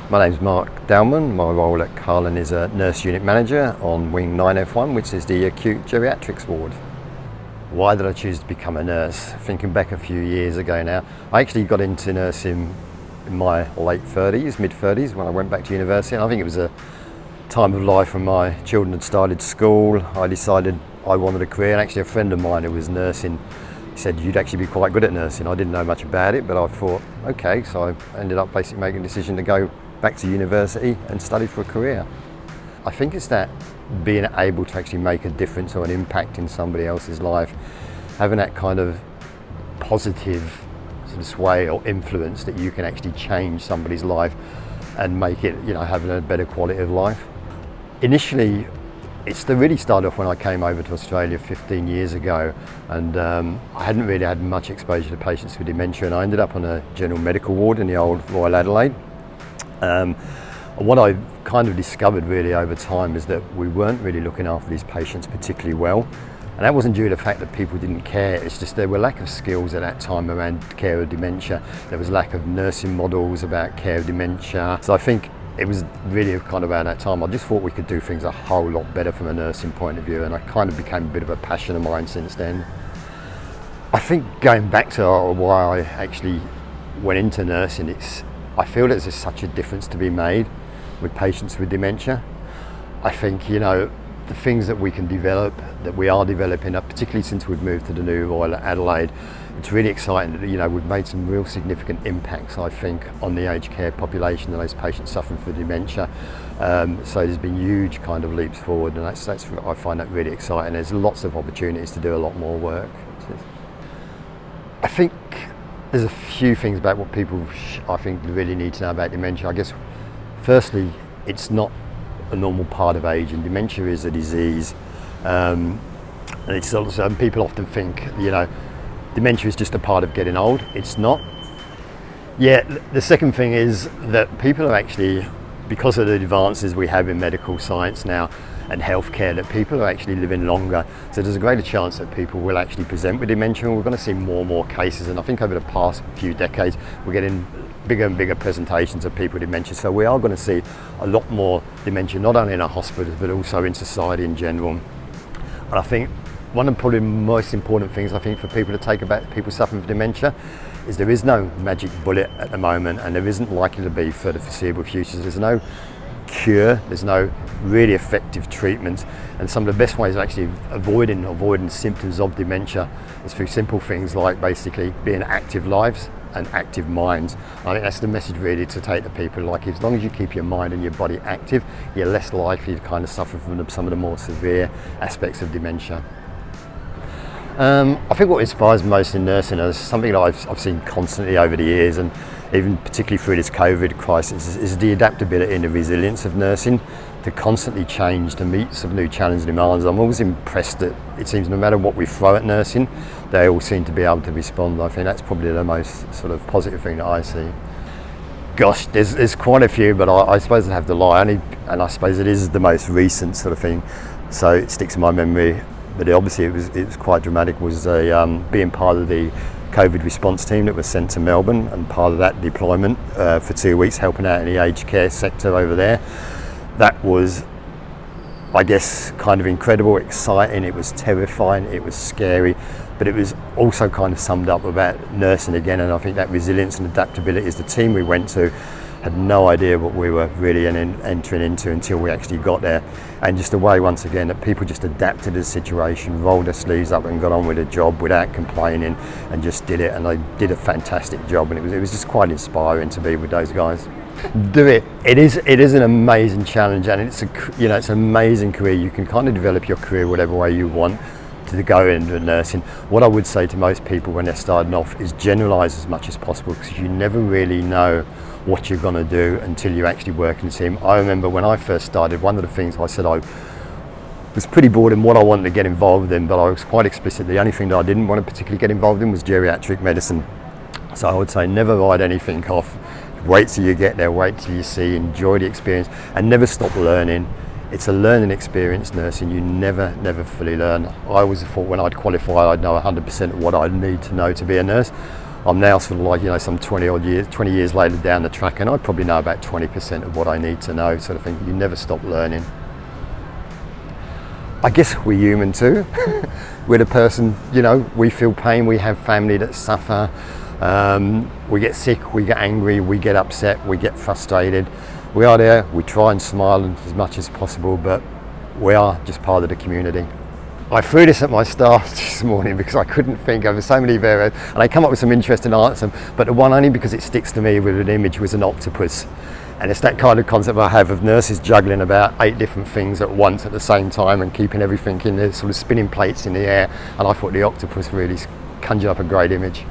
My name's Mark Dallman. My role at Carlin is a nurse unit manager on Wing 9F1, which is the Acute Geriatrics ward. Why did I choose to become a nurse? Thinking back a few years ago now, I actually got into nursing in my late 30s, mid-30s, when I went back to university. And I think it was a time of life when my children had started school. I decided I wanted a career, and actually a friend of mine who was nursing, he said, you'd actually be quite good at nursing. I didn't know much about it, but I thought, okay, so I ended up basically making a decision to go back to university and study for a career. I think it's that being able to actually make a difference or an impact in somebody else's life, having that kind of positive sort of sway or influence that you can actually change somebody's life and make it, having a better quality of life. Initially, really started off when I came over to Australia 15 years ago, and I hadn't really had much exposure to patients with dementia, and I ended up on a general medical ward in the old Royal Adelaide. What I've kind of discovered really over time is that we weren't really looking after these patients particularly well. And that wasn't due to the fact that people didn't care, it's just there were lack of skills at that time around care of dementia. There was lack of nursing models about care of dementia. So I think it was really kind of around that time, I just thought we could do things a whole lot better from a nursing point of view, and I kind of became a bit of a passion of mine since then. I think going back to why I actually went into nursing, I feel that there's such a difference to be made with patients with dementia. I think, the things that we can develop, that we are developing, particularly since we've moved to the new Royal Adelaide, it's really exciting that, we've made some real significant impacts, I think, on the aged care population and those patients suffering from dementia. So there's been huge kind of leaps forward, and I find that really exciting. There's lots of opportunities to do a lot more work. I think there's a few things about what people, I think, really need to know about dementia. I guess, firstly, it's not a normal part of age, and dementia is a disease. And it's also, people often think, dementia is just a part of getting old. It's not. Yeah, the second thing is that people are actually, because of the advances we have in medical science now and healthcare, that people are actually living longer. So there's a greater chance that people will actually present with dementia, and we're going to see more and more cases. And I think over the past few decades, we're getting bigger and bigger presentations of people with dementia. So we are going to see a lot more dementia, not only in our hospitals, but also in society in general. And I think one of the probably most important things, I think, for people to take about people suffering from dementia is there is no magic bullet at the moment, and there isn't likely to be for the foreseeable future. There's no cure, there's no really effective treatment, and some of the best ways of actually avoiding symptoms of dementia is through simple things like basically being active lives and active minds. I think that's the message really to take to people, like as long as you keep your mind and your body active, you're less likely to kind of suffer from some of the more severe aspects of dementia. I think what inspires me most in nursing is something that I've seen constantly over the years, and even particularly through this COVID crisis, is the adaptability and the resilience of nursing to constantly change, to meet some new challenging demands. I'm always impressed that it seems no matter what we throw at nursing, they all seem to be able to respond. I think that's probably the most sort of positive thing that I see. Gosh, there's quite a few, but I suppose I have to lie, and I suppose it is the most recent sort of thing, so it sticks in my memory. But obviously it was quite dramatic, was being part of the COVID response team that was sent to Melbourne, and part of that deployment for 2 weeks, helping out in the aged care sector over there. That was, I guess, kind of incredible, exciting, it was terrifying, it was scary, but it was also kind of summed up about nursing again. And I think that resilience and adaptability, as the team we went to had no idea what we were really entering into until we actually got there. And just the way, once again, that people just adapted to the situation, rolled their sleeves up and got on with the job without complaining, and just did it, and they did a fantastic job, and it was just quite inspiring to be with those guys. Do it. It is an amazing challenge, and it's an amazing career. You can kind of develop your career whatever way you want to go into nursing. What I would say to most people when they're starting off is generalise as much as possible, because you never really know what you're going to do until you actually work in a team. I remember when I first started, one of the things I said, I was pretty bored in what I wanted to get involved in, but I was quite explicit. The only thing that I didn't want to particularly get involved in was geriatric medicine. So I would say never write anything off. Wait till you get there, wait till you see, enjoy the experience, and never stop learning. It's a learning experience, nursing. You never fully learn. I always thought when I'd qualify, I'd know 100% of what I'd need to know to be a nurse. I'm now sort of like, you know, some 20 years later down the track, and I probably know about 20% of what I need to know, sort of thing. You never stop learning. I guess we're human too. We're the person, you know, we feel pain, we have family that suffer, we get sick, we get angry, we get upset, we get frustrated. We are there, we try and smile as much as possible, but we are just part of the community. I threw this at my staff this morning because I couldn't think of so many variants, and I come up with some interesting answers, but the one, only because it sticks to me with an image, was an octopus. And it's that kind of concept I have of nurses juggling about 8 different things at once at the same time and keeping everything in there, sort of spinning plates in the air. And I thought the octopus really conjured up a great image.